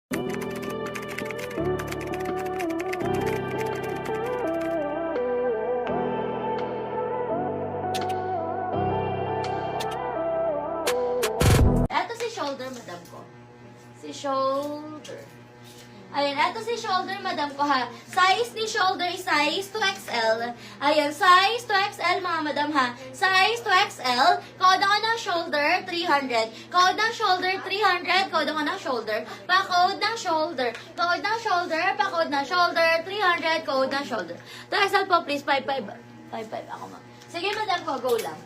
Eto si shoulder, madam ko. Si shoulder. Ayan, eto si shoulder, madam ko ha. Size ni shoulder is size 2XL. Ayan, size 2XL, mga madam ha. Size 2XL. Code ako ng shoulder, 300. Code ng shoulder, 300. Code ako ng shoulder. Pa-code ng shoulder. Code ng shoulder. Pa-code ng shoulder, 300. Code ng shoulder. 2XL po, please. 55. 55 ako, ma. Sige, madam ko, go lang.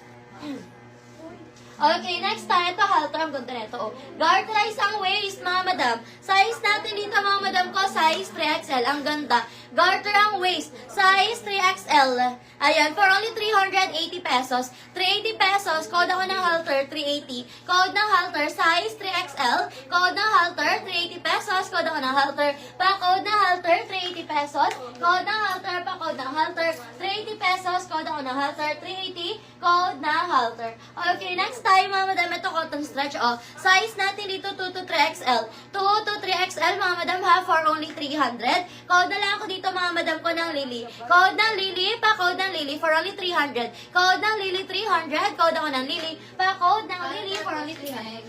Okay, next tayo. Ito, halter. Ang ganda nito. Oh. Garterize ang waist, mga madam. Size natin dito, mga madam ko, size 3XL. Ang ganda. Garter ang waist. Size 3XL. Ayan, for only 380 pesos. 380 pesos. Code ako ng halter, 380. Code ng halter, size 3XL. Code ng halter, 380 pesos. Code ako ng halter. Pa-code ng halter, 380 pesos. Code ng halter, pa-code ng halter, 380 pesos. Code ako ng halter, 380. Code ng halter. Okay, next tayo, mga madam. Ito, cotton stretch. Oh. Size natin dito, 2 to 3XL. 2 to 3XL, mga madam, ha, for only 300. Code na lang ako dito, mga madam ko, ng Lily. Code ng Lily, pa-code ng Lily, for only 300. Code ng Lily, 300. Code ako ng Lily, pa-code ng Lily, for only 300.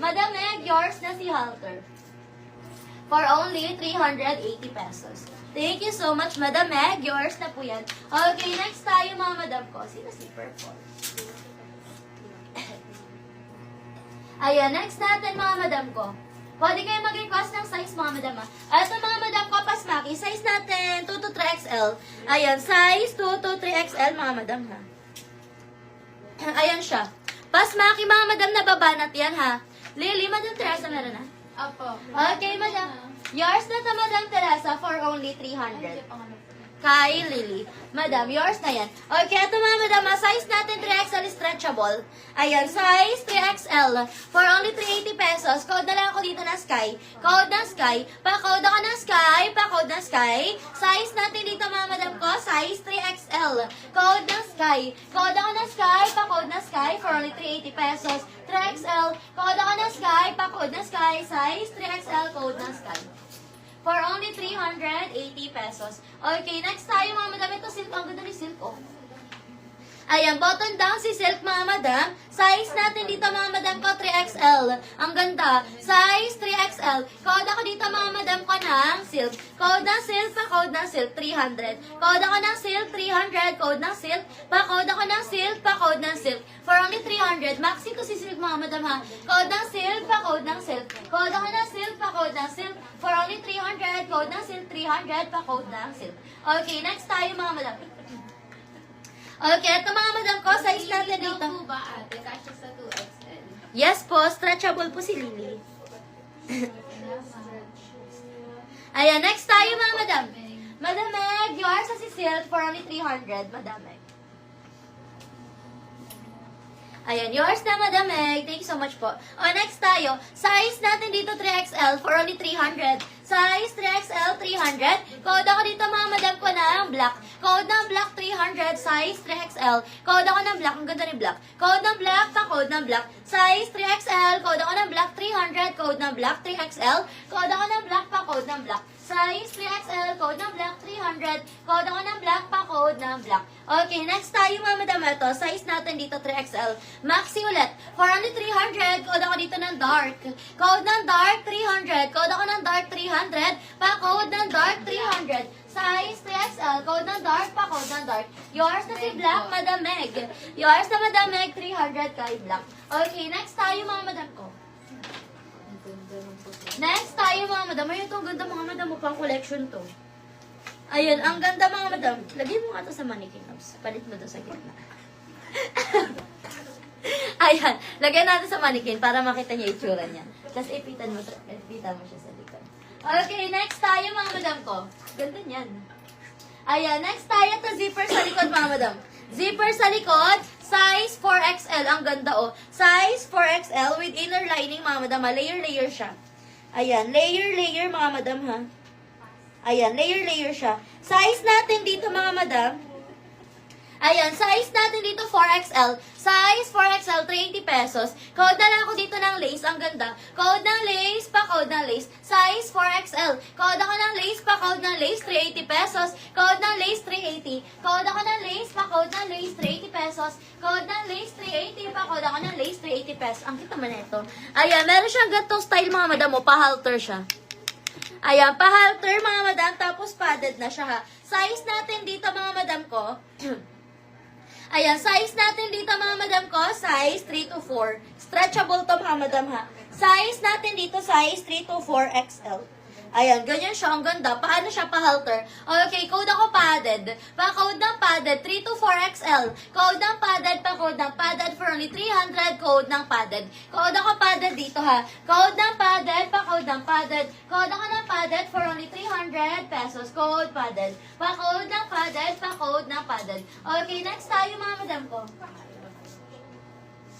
Madam Meg, yours na si halter. For only 380 pesos. Thank you so much, Madam Meg. Yours na po yan. Okay, next tayo, mga madam ko. Sino si Purple? Ayan, next natin, mga madam ko. Pwede kayo mag-request ng size, mga madam, ha. Ito, mga madam ko, pasmaki. Size natin, 2 to 3XL. Ayan, size 2 to 3XL, mga madam, ha. Ayan siya. Pasmaki, mga madam, nababanat yan, ha. Lily, Madam Teresa, meron na? Opo. Okay, madam. Yours na to, Madam Teresa, for only 300. Kay Lily. Madam, yours na yan. Okay, ito, mga madam, size natin 3XL stretchable. Ayan, size 3XL for only 380 pesos. Code na lang ako dito na Sky. Code ng Sky. Pa-code ako ng Sky. Pa-code ng Sky. Size natin dito, mga madam ko, size 3XL. Code ng Sky. Code ako ng Sky. Pa-code ng Sky for only 380 pesos. 3XL. Code ako ng Sky. Pa-code ng Sky. Size 3XL. Code ng Sky. For only 380 pesos. Okay, next tayo, mga madam. Ito, silk. Ang ganda ni silk, oh. Ayan, button down si silk, mga madam. Size natin dito, mga madam ko, 3XL. Ang ganda. Size 3XL. Code ako dito, mga madam ko, ng silk. Code ng silk, pa-code ng silk, 300. Code ako ng silk, 300. Code ng silk, pa-code ako ng silk, pa-code ng silk. For only 300. Maxi ko si silk, mga madam, ha. Code ng silk, pa-code ng silk. Code ako ng silk, pa-code ng silk. For only 300. Code ng silk, 300. Pa-code ng silk. Okay, next tayo, mga madam. Okay, ito, mga madam ko, size natin dito. Po ba, ate? Kasya sa 2XL. Yes po, stretchable po si Lily. Ayan, next tayo, mga madam. Madam Meg, yours sa si silk for only 300, Madam Meg. Ayan, yours na, Madam Meg. Thank you so much po. O, next tayo. Size natin dito, 3XL for only 300. Size 3XL, 300. Code ako dito, mga madam ko, ng black. Code ng black, 300. Size 3XL. Code ako ng black. Ang ganda ni black. Code ng black, pa-code ng black. Size 3XL. Code ako ng black, 300. Code ng black, 3XL. Code ako ng black, pa-code ng black. Size 3XL. Code ng black, 300. Code ako ng black, pa-code ng black. Okay, next tayo, mga madam. Ito, size natin dito, 3XL. Maxi ulit. For only 300. Code ako dito ng dark. Code ng dark, 300. Code ako ng dark, 300. Pa-code ng dark, 300. Size 3XL. Code ng dark, pa-code ng dark. Yours na si black, Madam Meg. Yours na, Madam Meg, 300 kay black. Okay, next tayo, mga madam ko. Next tayo, mga madam. Ayun to, ang ganda, mga madam. Mukhang collection to. Ayun, ang ganda, mga madam. Lagay mo nga to sa mannequin. Palit mo to sa gitna. Ayan, lagay natin sa mannequin para makita niya itsura niya. Tapos ipitan mo siya sa likod. Okay, next tayo, mga madam ko. Ganda niyan. Ayan, next tayo to zipper sa likod, mga madam. Zipper sa likod, size 4XL. Ang ganda, oh. Size 4XL with inner lining, mga madam. Layer siya. Ayan, layer, mga madam, ha. Ayan, layer siya. Size natin dito, mga madam. Ayan, size natin dito 4XL. Size 4XL, 380 pesos. Code na lang ako dito ng lace. Ang ganda. Code ng lace, pa-code ng lace. Size 4XL. Code ako ng lace, pa-code ng lace, 380 pesos. Code ng lace, 380. Code ako ng lace, pa-code ng lace, 380 pesos. Code ng lace, 380. Pa-code ako ng lace, 380 pesos. Ang kita man ito. Ayan, meron siyang gantong style mga madam mo. Pa-halter siya. Ayan, pa-halter mga madam. Tapos padded na siya ha. Size natin dito mga madam ko. Ayan, size natin dito mga madam ko, size 3 to 4. Stretchable to mga madam ha. Size natin dito, size 3 to 4 XL. Ayan, ganyan siya, ang ganda. Paano siya pa-halter? Okay, code ako padded. Pa-code ng padded, 3 to 4 XL. Code ng padded, pa-code ng padded for only 300, code ng padded. Code ako padded dito ha. Code ng padded, pa-code ng padded. Code ako ng padded for only 300 pesos. Code padded. Pa-code ng padded, pa-code ng padded. Okay, next tayo mga madam ko.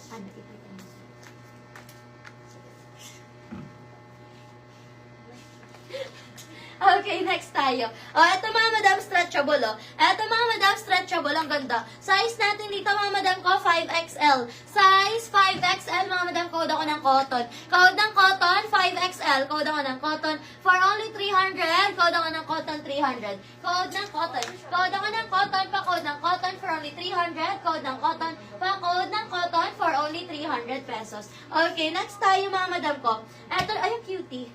Ano, ipita mo. Okay, next tayo. Ito mga madam, stretchable, Ito mga madam, stretchable. Ang ganda. Size natin dito mga madam ko, 5XL. Size 5XL, mga madam, code ako ng cotton. Code ng cotton, 5XL. Code ako ng cotton for only 300. Code ako ng cotton, 300. Code ng cotton. Code ako ng cotton, pa-code ng cotton for only 300. Code ng cotton, pa-code ng cotton for only 300 pesos. Okay, next tayo mga madam ko. Ito, ay, cutie.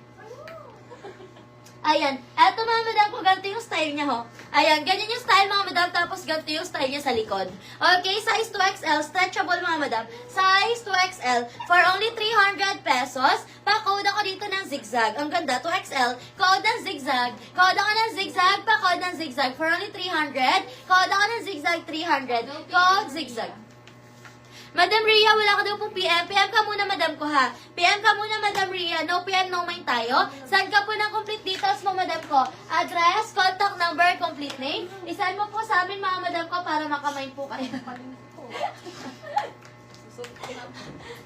Ayan. Eto mga madam ko, ganito yung style niya ho. Ayan, ganyan yung style mga madam, tapos ganito yung style niya sa likod. Okay, size 2XL, stretchable mga madam. Size 2XL, for only 300 pesos. Pa-code ako dito ng zigzag. Ang ganda, 2XL, code ng zigzag. Code ako ng zigzag, pa-code ng zigzag, for only 300. Code ako ng zigzag, 300. Code zigzag. Madam Rhea, wala ka daw pong PM. PM ka muna, madam ko, ha? PM ka muna, madam Rhea. No PM, no mind tayo. Send ka po ng complete details mo, madam ko. Address, contact number, complete name. Isend mo po sa amin, mga madam ko, para makamind po kayo.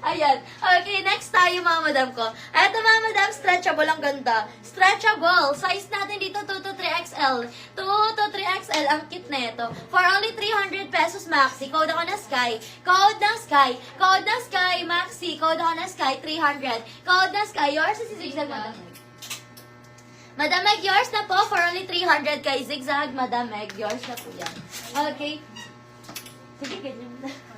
Ayan. Okay, next tayo, mga madam ko. Eto, mga madam, stretchable. Ang ganda. Stretchable. Size natin dito, 2 to 3XL. 2 to 3XL. Ang cute na ito. For only 300 pesos maxi. Code ako na Sky. Code ng Sky. Code ng Sky. Maxi. Code ako na Sky. 300. Code ng Sky. Yours is zigzag, madam. Madam Meg, yours na po. For only 300 kay zigzag. Madam Meg, yours na po yan. Okay. Sige, ganyan na.